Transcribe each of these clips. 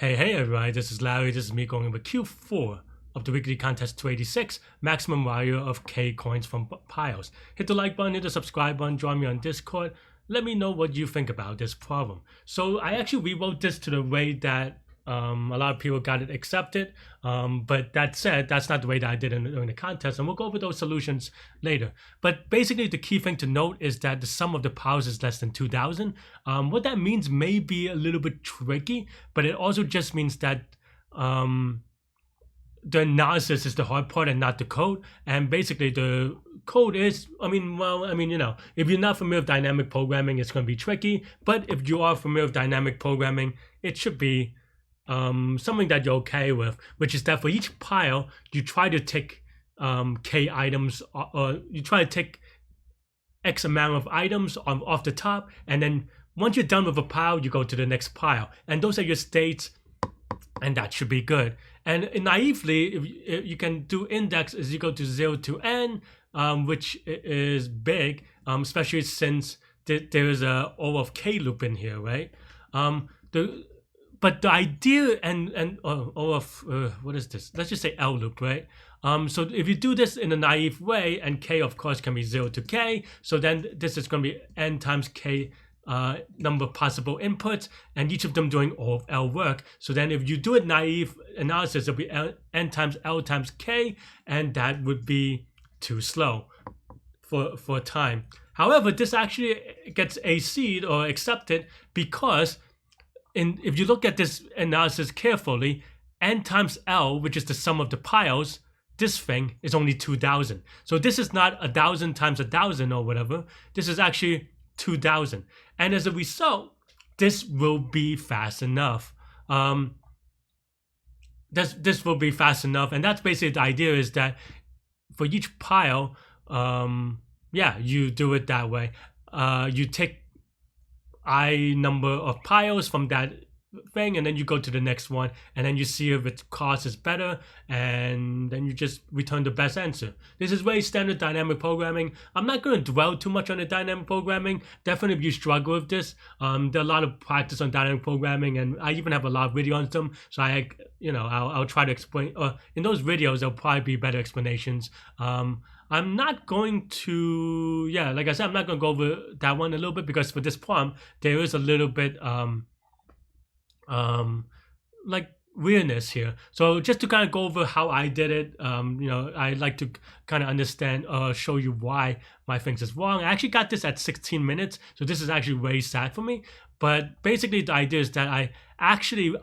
Hey everybody, this is Larry. This is me going over Q4 of the weekly contest 286, maximum value of K coins from piles. Hit the like button, hit the subscribe button, join me on Discord. Let me know what you think about this problem. So I actually rewrote this to the way that a lot of people got it accepted, but that said, that's not the way that I did it during the contest, and we'll go over those solutions later. But basically, the key thing to note is that the sum of the piles is less than 2,000. What that means may be a little bit tricky, but it also just means that the analysis is the hard part and not the code. And basically, the code is, if you're not familiar with dynamic programming, it's going to be tricky. But if you are familiar with dynamic programming, it should be something that you're okay with, which is that for each pile, you try to take K items, or you try to take X amount of items off the top, and then once you're done with a pile, you go to the next pile. And those are your states, and that should be good. And naively, if you can do index as you go to 0 to n, which is big, especially since there is a O of K loop in here, right? But the idea and O of what is this? Let's just say L loop, right? So if you do this in a naive way, and K of course can be 0 to K, so then this is going to be n times K number of possible inputs, and each of them doing O of L work. So then if you do it naive analysis, it'll be n times L times K, and that would be too slow for time. However, this actually gets AC'd or accepted because if you look at this analysis carefully, n times L, which is the sum of the piles, this thing is only 2,000. So this is not 1,000 times 1,000 or whatever. This is actually 2,000. And as a result, this will be fast enough. This will be fast enough. And that's basically the idea, is that for each pile, you do it that way. You take I number of piles from that thing, and then you go to the next one, and then you see if its cost is better, and then you just return the best answer. This is very standard dynamic programming. I'm not going to dwell too much on the dynamic programming. Definitely if you struggle with this, there are a lot of practice on dynamic programming, and I even have a lot of videos on them, so I'll try to explain, in those videos there'll probably be better explanations. I'm not going to, like I said, I'm not going to go over that one a little bit, because for this problem, there is a little bit like weirdness here. So just to kind of go over how I did it, I like to kind of understand, show you why my things is wrong. I actually got this at 16 minutes, so this is actually very sad for me. But basically the idea is that I actually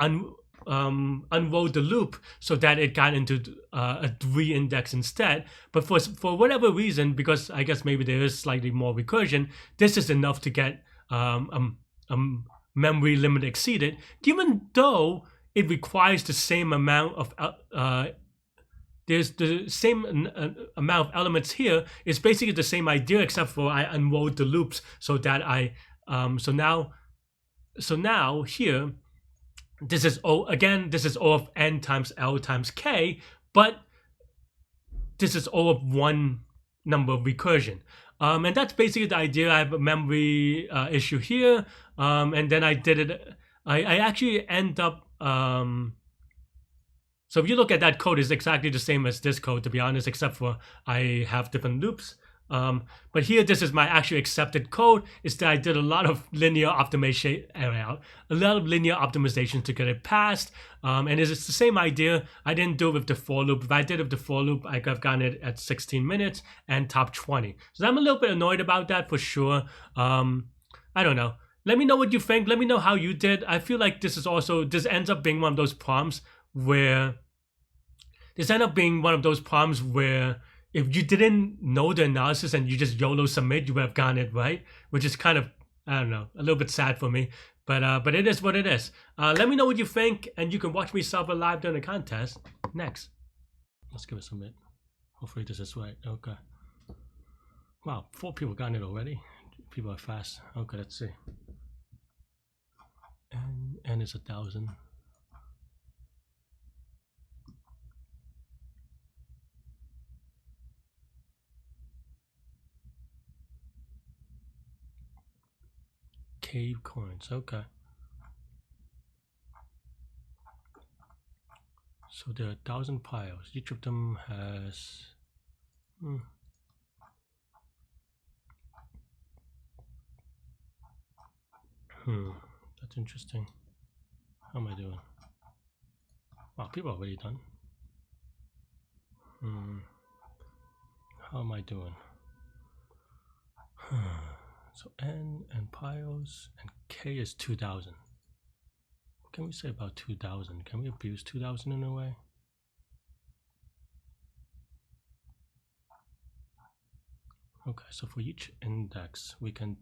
unrolled the loop so that it got into a 3 index instead. But for whatever reason, because I guess maybe there is slightly more recursion, this is enough to get memory limit exceeded, even though it requires the same amount of there's the same amount of elements here. It's basically the same idea, except for I unrolled the loops so that I so now here, this is O again, this is O of n times L times K, but this is O of one number of recursion. And that's basically the idea. I have a memory issue here, and then I did it. I actually end up. So if you look at that code, it's exactly the same as this code, to be honest, except for I have different loops. But here, this is my actually accepted code. Is that I did a lot of linear optimization, to get it passed. And it's the same idea. I didn't do it with the for loop. If I did it with the for loop, I could have gotten it at 16 minutes and top 20. So I'm a little bit annoyed about that for sure. I don't know. Let me know what you think. Let me know how you did. I feel like this ends up being one of those problems where if you didn't know the analysis and you just YOLO submit, you would have gotten it right, which is kind of, I don't know, a little bit sad for me. But it is what it is. Let me know what you think, and you can watch me solve it live during the contest next. Let's give it a submit. Hopefully this is right. Okay. Wow, 4 people got it already. People are fast. Okay, let's see. And it's 1,000. Cave coins, okay. So there are 1,000 piles. Each of them has that's interesting. How am I doing? Wow, people are already done. How am I doing? So N and piles and K is 2,000. What can we say about 2,000? Can we abuse 2,000 in a way? Okay, so for each index, we can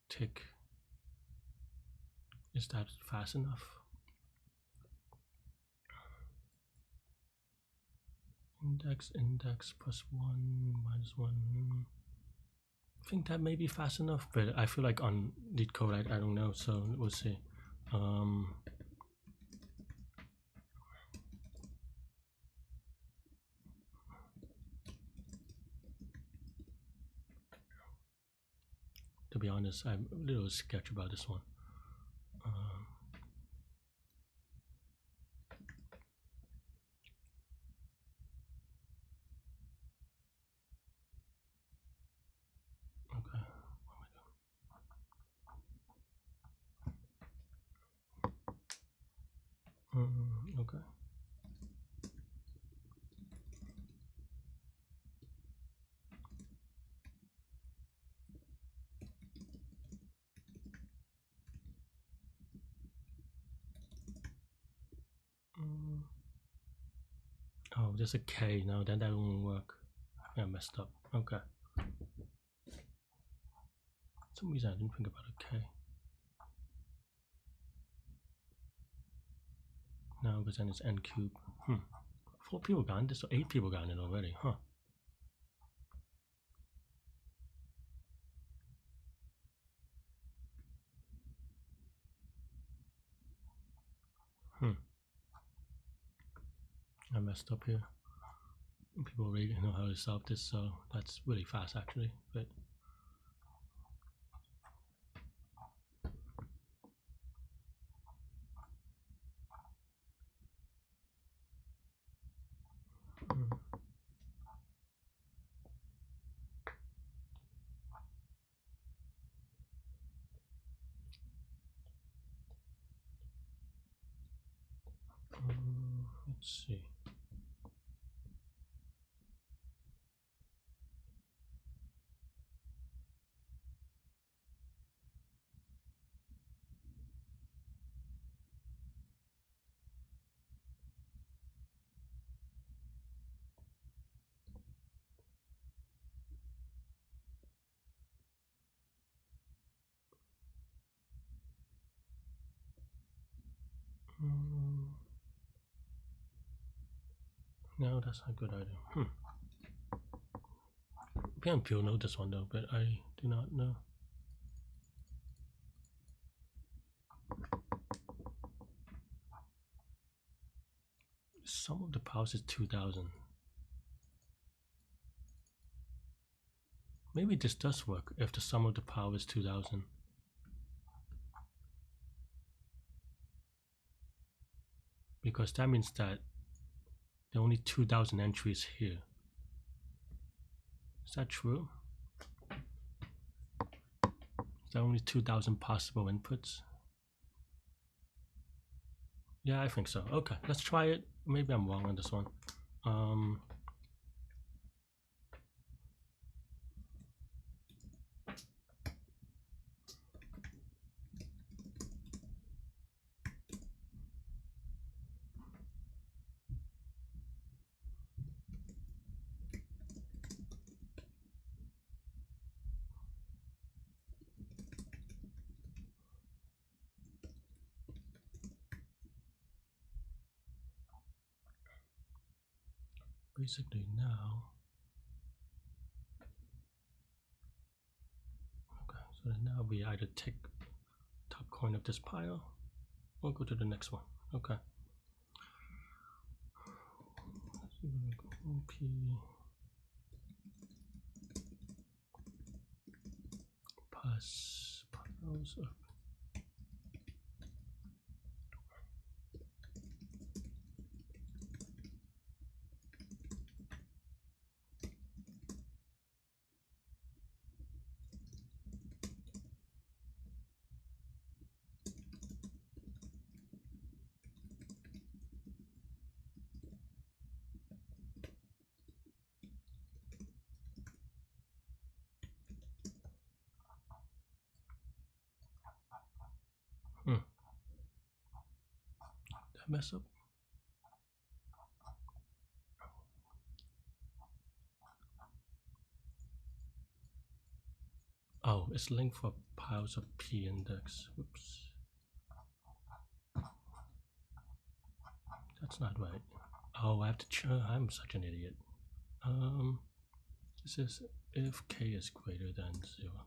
tick. Is that fast enough? Index plus 1 minus 1. I think that may be fast enough, but I feel like on Leetcode, I don't know, so we'll see. To be honest, I'm a little sketchy about this one. Okay, what am I doing? Okay. Oh, there's a K. No, then that won't work. I think I messed up. Okay. For some reason I didn't think about a K. No, because then it's N cube. 4 people got this, so 8 people got it already, huh? I messed up here. People already know how to solve this, so that's really fast actually. But let's see. No, that's not a good idea. People know this one though, but I do not know. Sum of the powers is 2,000. Maybe this does work if the sum of the power is 2,000. Because that means that there are only 2,000 entries here. Is that true? Is there only 2,000 possible inputs? Yeah, I think so. Okay, let's try it. Maybe I'm wrong on this one. Basically now, okay, so now we either take top coin of this pile or go to the next one. Okay. OP plus piles of I mess up? Oh, it's linked for piles of p index. Whoops. That's not right. Oh, I have to I'm such an idiot. This is if k is greater than 0.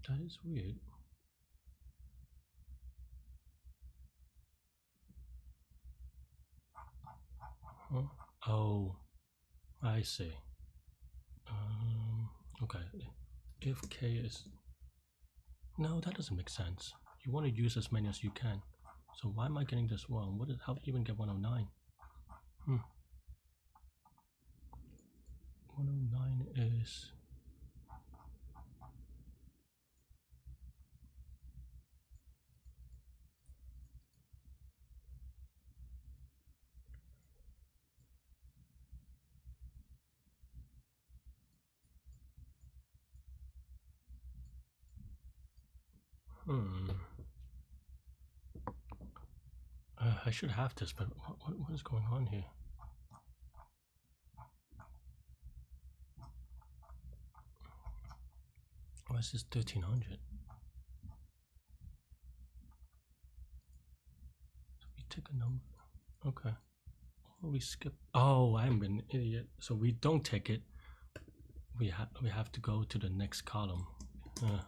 That is weird. Huh? Oh, I see. Okay. If k is... No, that doesn't make sense. You want to use as many as you can. So why am I getting this wrong? How do you even get 109? 109 is... I should have this, but what is going on here? Why is this 1300? So we take a number. Okay. Oh, we skip. Oh, I'm an idiot. So we don't take it. We have to go to the next column.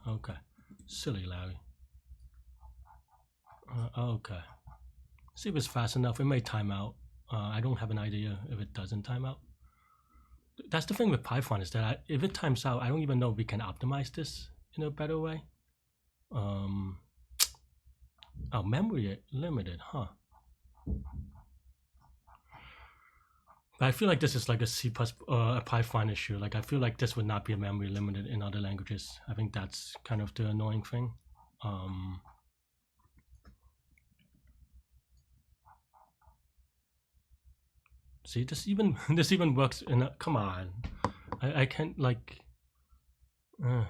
Okay. Silly Larry. Okay. See if it's fast enough. It may time out. I don't have an idea if it doesn't time out. That's the thing with Python, is that if it times out, I don't even know if we can optimize this in a better way. Oh, memory limited, huh? But I feel like this is like a a Python issue. Like I feel like this would not be a memory limited in other languages. I think that's kind of the annoying thing. See, this even works in a, come on. I can't like I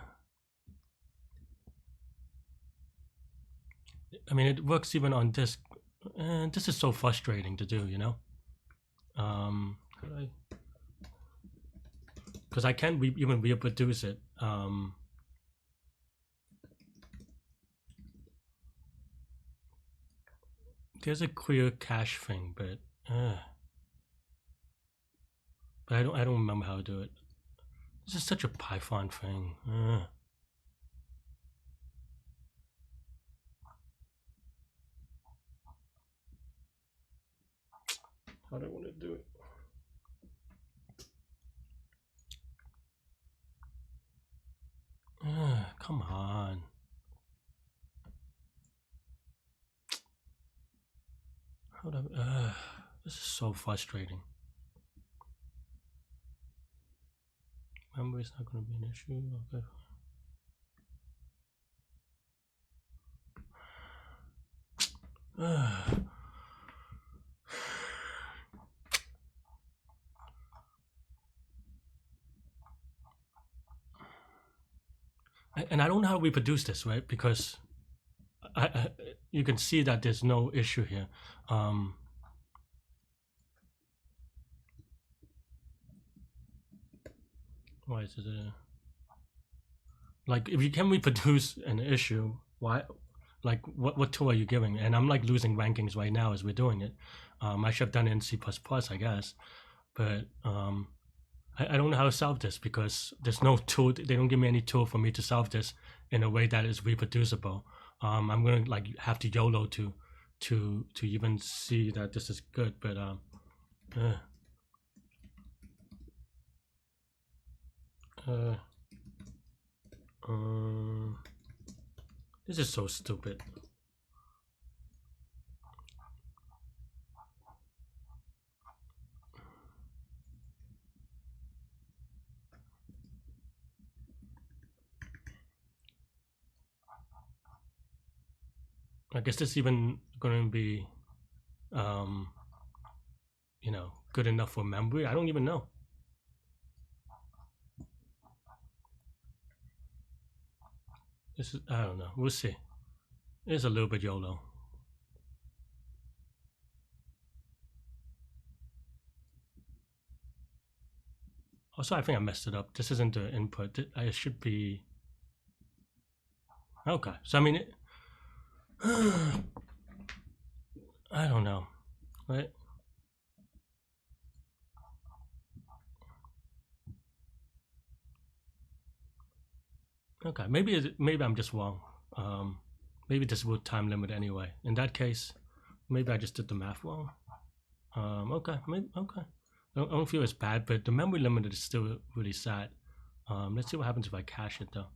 mean, it works even on disk. This is so frustrating to do, you know. Because I can't even reproduce it. There's a clear cache thing, but I don't remember how to do it. This is such a Python thing. How do I want to do it? Come on. How do I, this is so frustrating. Memory is not going to be an issue. Okay. And I don't know how to reproduce this, right? Because you can see that there's no issue here. Why is it like if you can reproduce an issue, why? Like what tool are you giving? And I'm like losing rankings right now as we're doing it. I should have done it in C++, I guess, but I don't know how to solve this because there's no tool. They don't give me any tool for me to solve this in a way that is reproducible. I'm gonna like have to YOLO to even see that this is good, but this is so stupid. I guess this even going to be, you know, good enough for memory. I don't even know. This is, I don't know. We'll see. It's a little bit YOLO. Also, I think I messed it up. This isn't the input. It should be... Okay. So, I mean... I don't know. Right? Okay. Maybe I'm just wrong. Maybe this will time limit anyway. In that case, maybe I just did the math wrong. Okay. Okay. I don't feel it's bad, but the memory limit is still really sad. Let's see what happens if I cache it though.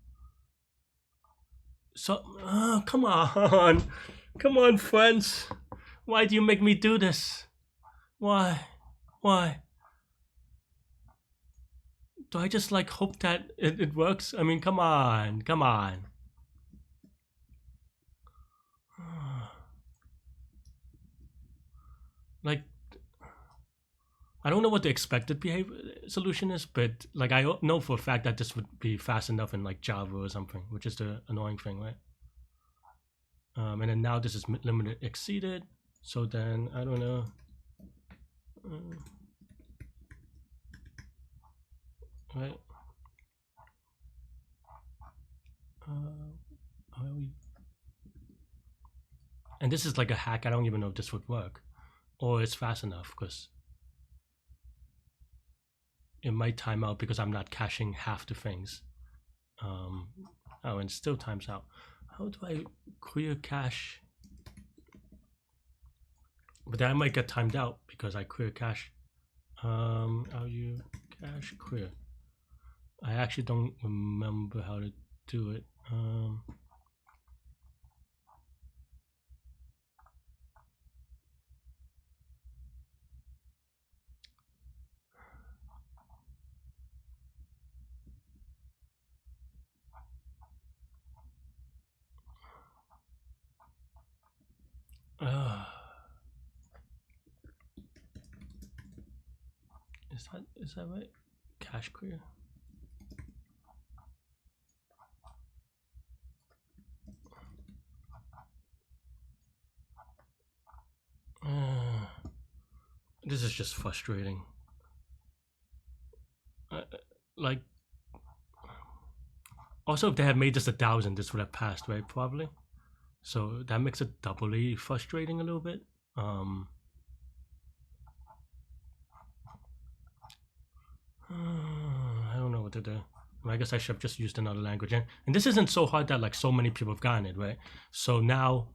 So, come on. Come on, friends. Why do you make me do this? Why? Do I just like hope that it works? I mean, come on. Like, I don't know what the expected behavior solution is, but like I know for a fact that this would be fast enough in like Java or something, which is the annoying thing, right? And then now this is limited exceeded, so then I don't know. Right? And this is like a hack. I don't even know if this would work, or it's fast enough because it might time out because I'm not caching half the things. Oh, and it still times out. How do I clear cache? But then I might get timed out because I clear cache. How you cache clear? I actually don't remember how to do it. Is that right? Cache clear. This is just frustrating. Like, also if they had made this 1,000, this would have passed, right? Probably. So that makes it doubly frustrating a little bit. I don't know what to do. I guess I should have just used another language. And this isn't so hard that like so many people have gotten it, right? So now,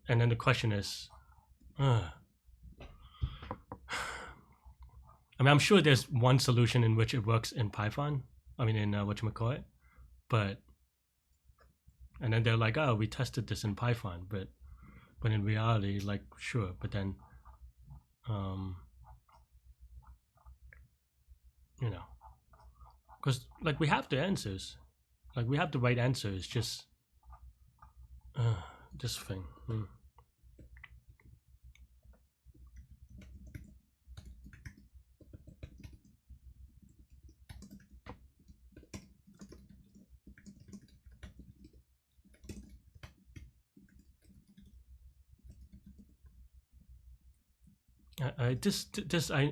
and then the question is, I mean, I'm sure there's one solution in which it works in Python. I mean, in whatchamacallit, but, and then they're like, oh, we tested this in Python, but in reality, like, sure, but then, you know, because like we have the answers, like we have the right answers, just this thing.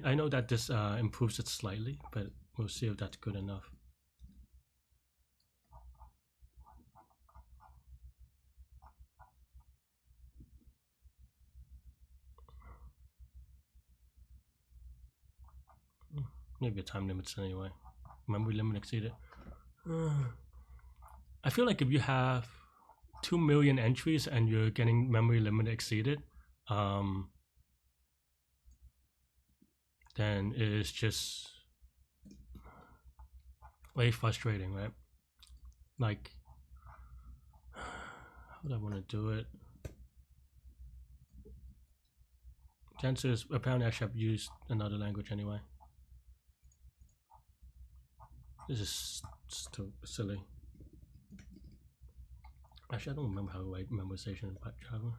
I know that this improves it slightly, but we'll see if that's good enough. Maybe a time limits anyway. Memory limit exceeded. I feel like if you have 2 million entries and you're getting memory limit exceeded, then it is just way frustrating, right? Like, how do I want to do it? The answer is apparently I should have used another language anyway. This is still silly. Actually, I don't remember how to write memorization in Java.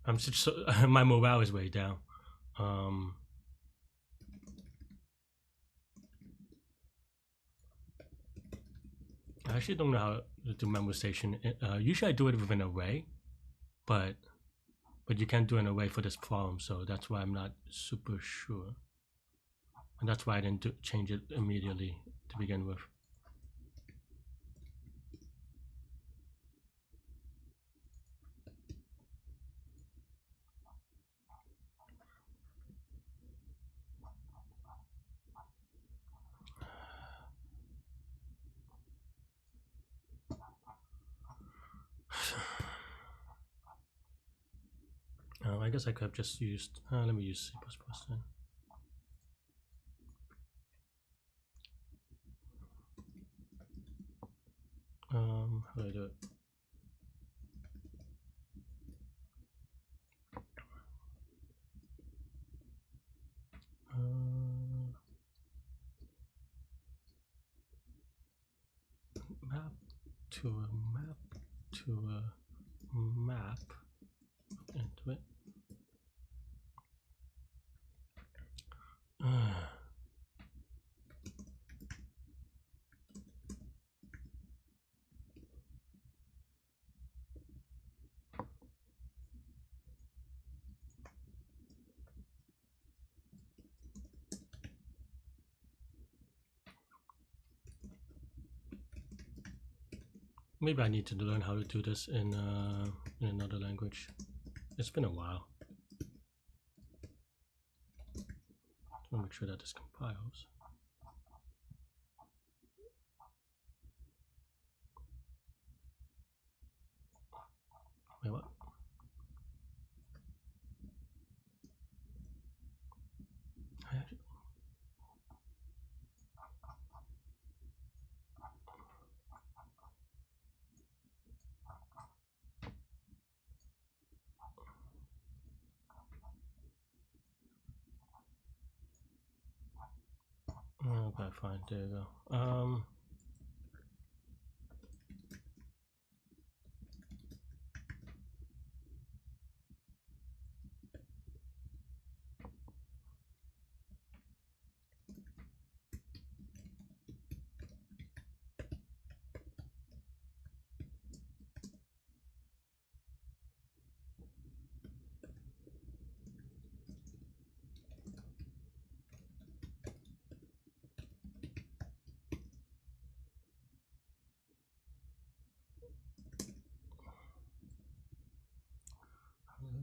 I'm just so, my morale is way down. I actually don't know how to do memorization. Usually I do it with an array, but you can't do an array for this problem, so that's why I'm not super sure. And that's why I didn't change it immediately to begin with. I guess I could have just used, let me use C++ then. How do I do it? Map to a map to a map into it. Maybe I need to learn how to do this in another language. It's been a while. I want to make sure that this compiles. Wait, what? Okay, fine. There you go.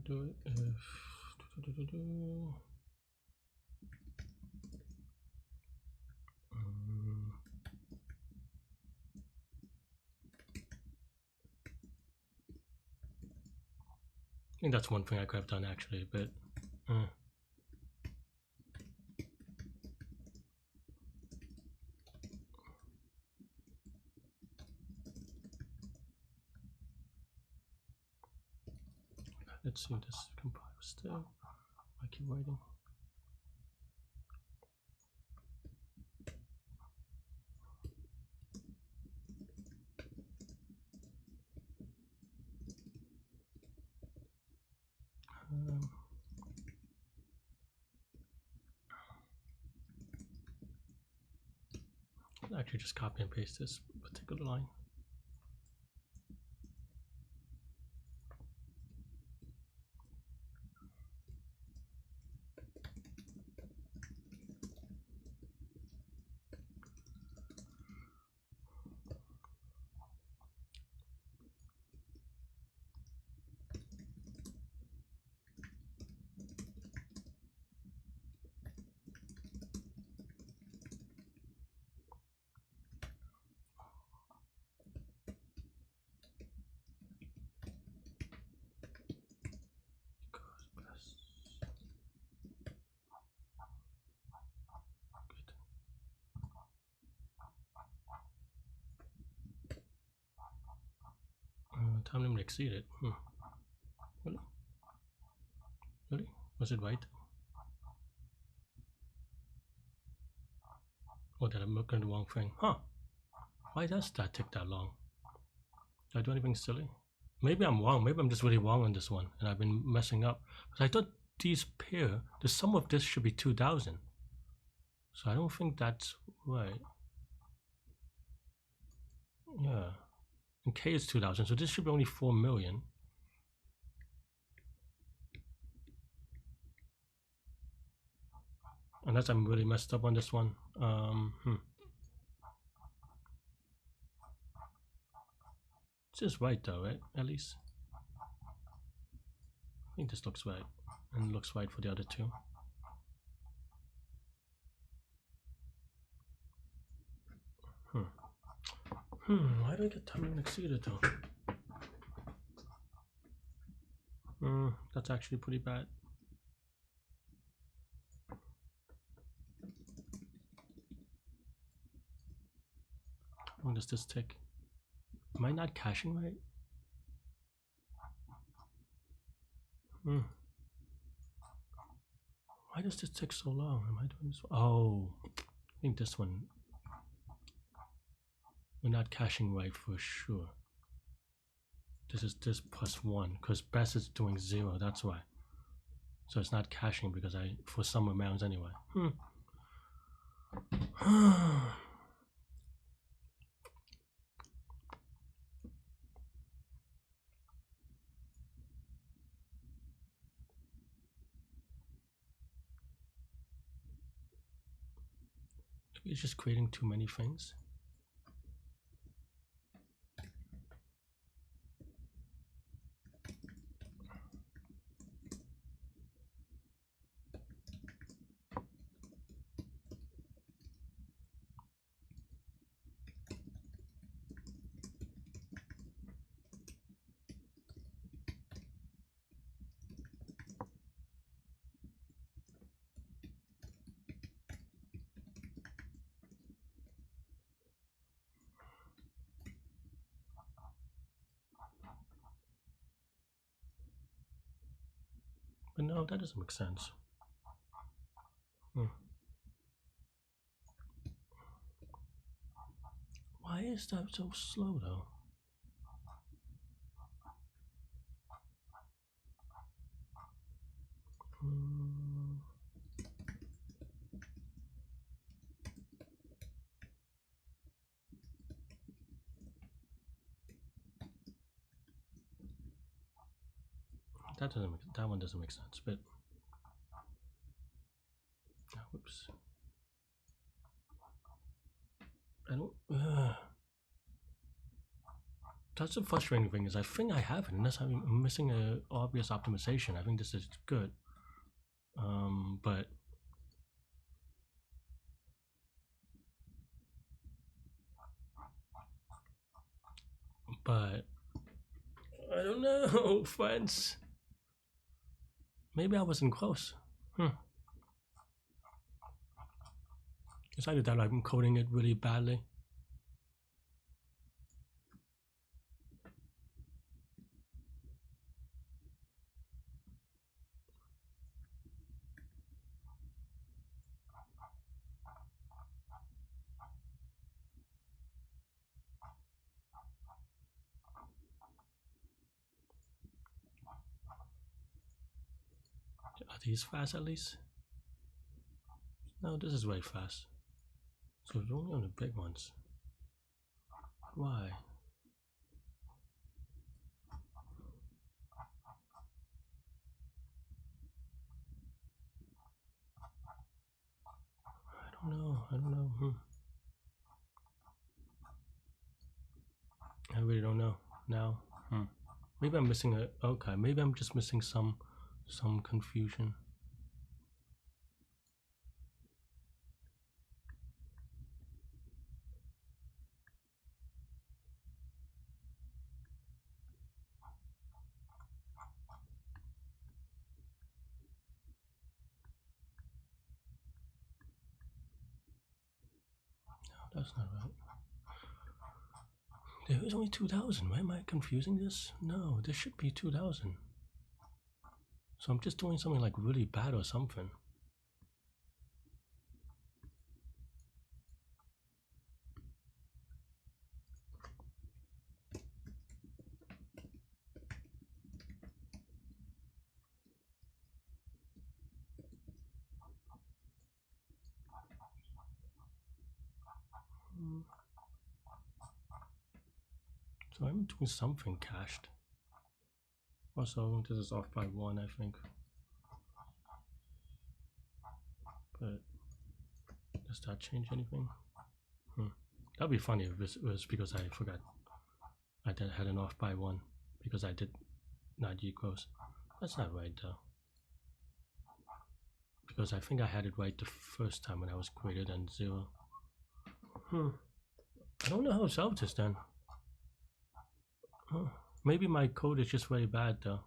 Do it if I think that's one thing I could have done actually, but let's see if this compiles still. I keep waiting. I'll actually just copy and paste this particular line. Time limit exceeded. Really? Really? Was it right? Or did I look at the wrong thing? Huh. Why does that take that long? Did I do anything silly? Maybe I'm wrong. Maybe I'm just really wrong on this one, and I've been messing up. But I thought these pair, the sum of this should be 2,000. So I don't think that's right. Yeah. And K is 2,000, so this should be only 4 million. Unless I'm really messed up on this one. This is right though, right? At least. I think this looks right. And looks right for the other two. Why do I get time exceeded though? That's actually pretty bad. How long does this take? Am I not caching right? Why does this take so long? Am I doing this? Oh, I think this one. We're not caching right for sure. This is this +1 because best is doing 0. That's why. So it's not caching because I for some amounts anyway. Maybe it's just creating too many things. But no, that doesn't make sense. Why is that so slow though? That one doesn't make sense, but whoops. I don't. That's the frustrating thing is I think I have it, unless I'm missing a obvious optimization. I think this is good, but I don't know, friends. Maybe I wasn't close. It's either that I'm coding it really badly. Are these fast at least? No, this is way fast. So it's only on the big ones. Why? I don't know. I really don't know now. Maybe I'm missing a. Okay, maybe I'm just missing some confusion. No, that's not right. There is only 2,000. Why am I confusing this? No, this should be 2,000. So I'm just doing something like really bad or something. So I'm doing something cached. Also, this is off by 1, I think. But does that change anything? That'd be funny if it was because I forgot I had an off by 1 because I did not equals. That's not right though. Because I think I had it right the first time when I was greater than 0. I don't know how to solve this then. Maybe my code is just very bad though.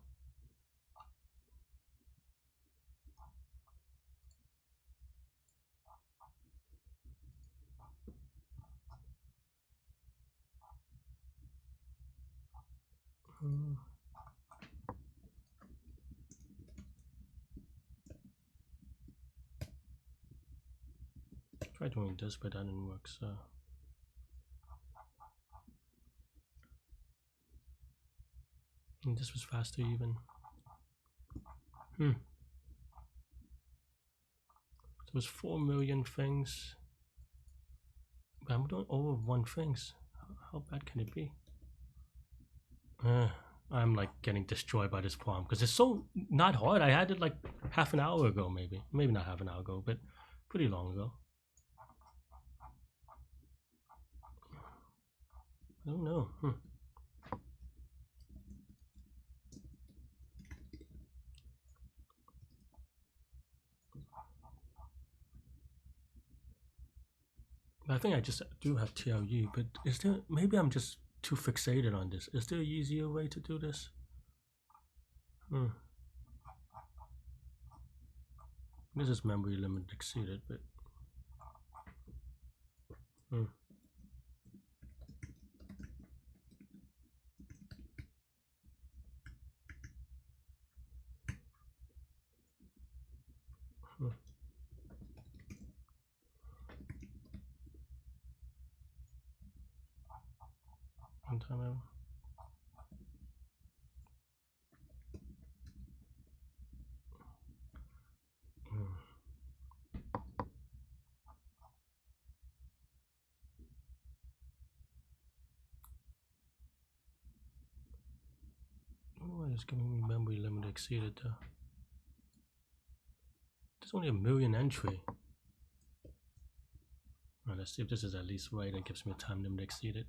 Try doing this, but that didn't work. So and this was faster even. So it was 4 million things. But I'm doing over 1 things. How bad can it be? I'm like getting destroyed by this problem because it's so not hard. I had it like half an hour ago, maybe not half an hour ago, but pretty long ago. I don't know. I think I just do have TLE, but is there, maybe I'm just too fixated on this. Is there an easier way to do this? This is memory limit exceeded, but one time ever. Why is giving me memory limit exceeded though? There's only 1 million entry. Alright, let's see if this is at least right and gives me a time limit exceeded.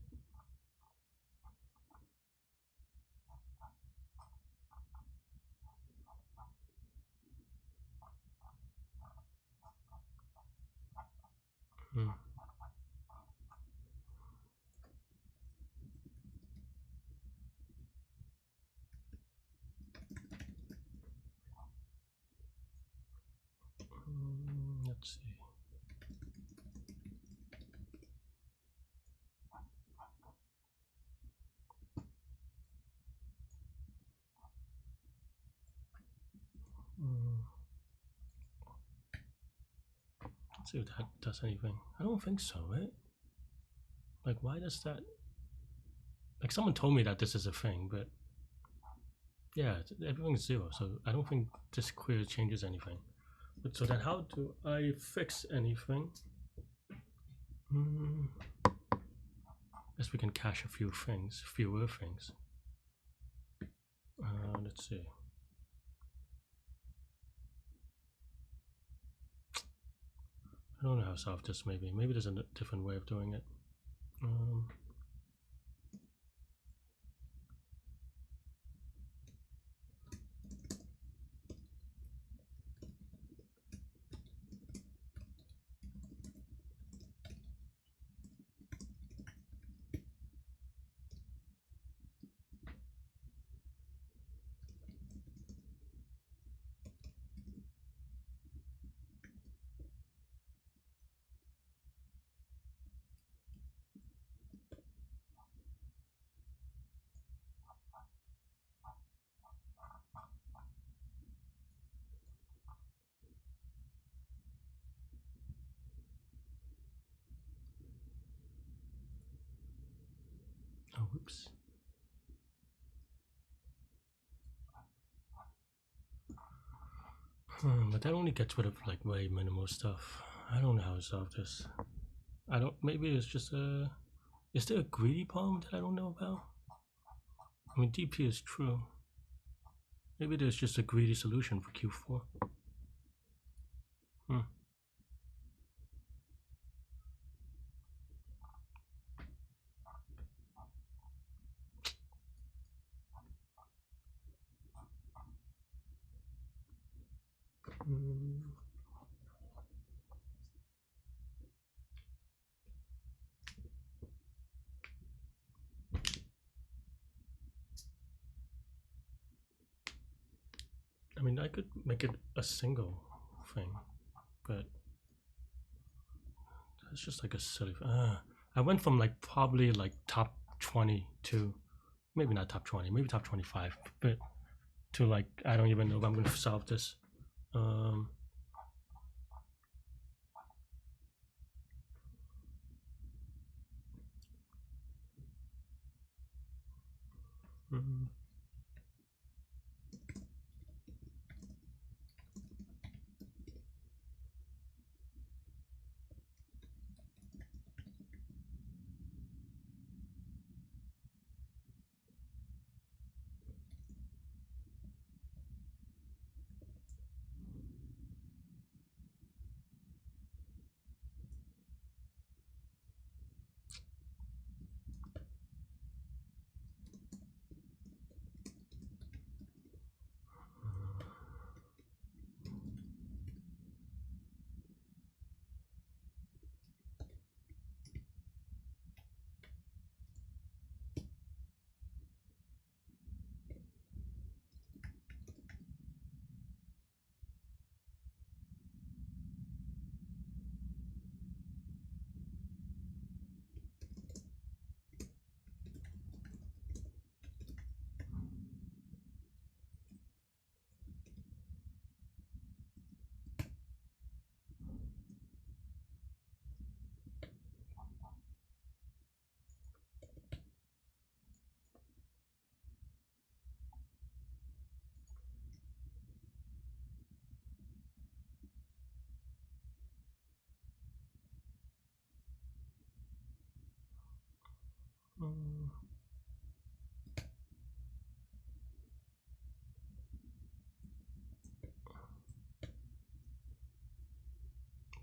Let's see. Let's see if that does anything. I don't think so, right? Like, why does that? Like, someone told me that this is a thing, but yeah, everything's 0, so I don't think this query changes anything. But so then, how do I fix anything? Guess we can cache a few things, fewer things. Let's see. I don't know how to solve this. Maybe there's a different way of doing it. Oh, whoops. But that only gets rid of like way minimal stuff. I don't know how to solve this. I don't. Maybe it's just a. Is there a greedy problem that I don't know about? I mean, DP is true. Maybe there's just a greedy solution for Q4. Hmm. I mean, I could make it a single thing, but it's just like a silly. I went from like probably like top 20 to maybe not top 20, maybe top 25, but to like I don't even know if I'm gonna solve this. Mm, mm,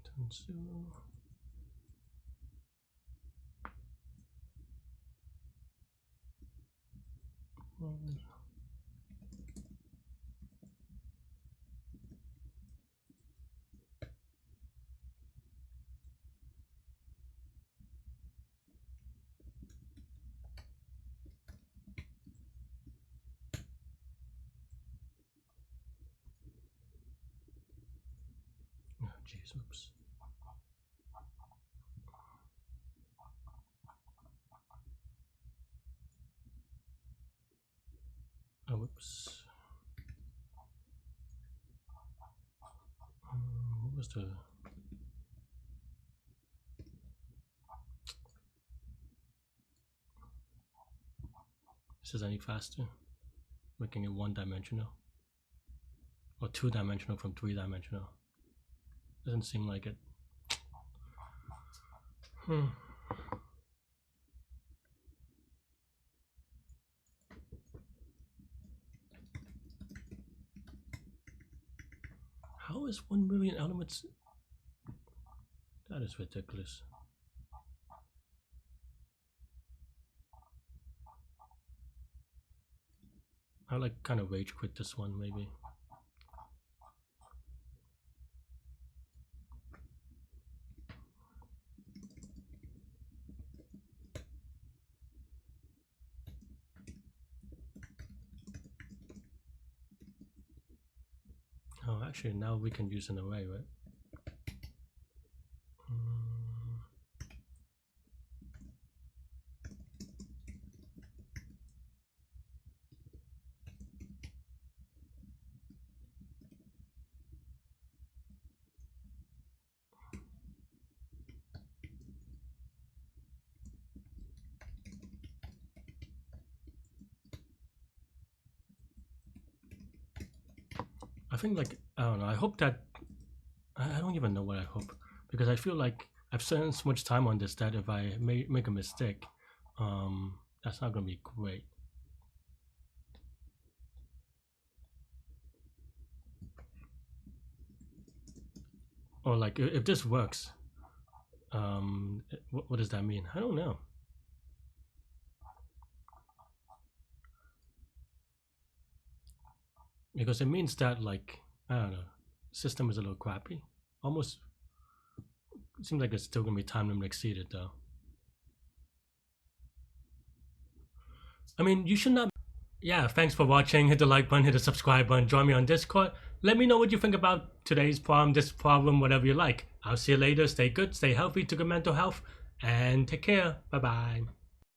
Tansu. Oh, jeez, oops. Oh, whoops. What was the? Is this any faster? Making it one-dimensional or two-dimensional from three-dimensional? Doesn't seem like it. How is 1 million elements? That is ridiculous. I like kind of rage quit this one maybe. Oh, actually now we can use an array, right? I think like I don't know. I hope that I don't even know what I hope because I feel like I've spent so much time on this that if I make a mistake, that's not gonna be great. Or like if this works, what does that mean? I don't know. Because it means that, like, I don't know, system is a little crappy. Almost seems like it's still gonna be time limit exceeded though. I mean, you should not. Yeah, thanks for watching. Hit the like button, hit the subscribe button, join me on Discord. Let me know what you think about today's problem, this problem, whatever you like. I'll see you later. Stay good, stay healthy, to good mental health, and take care. Bye bye.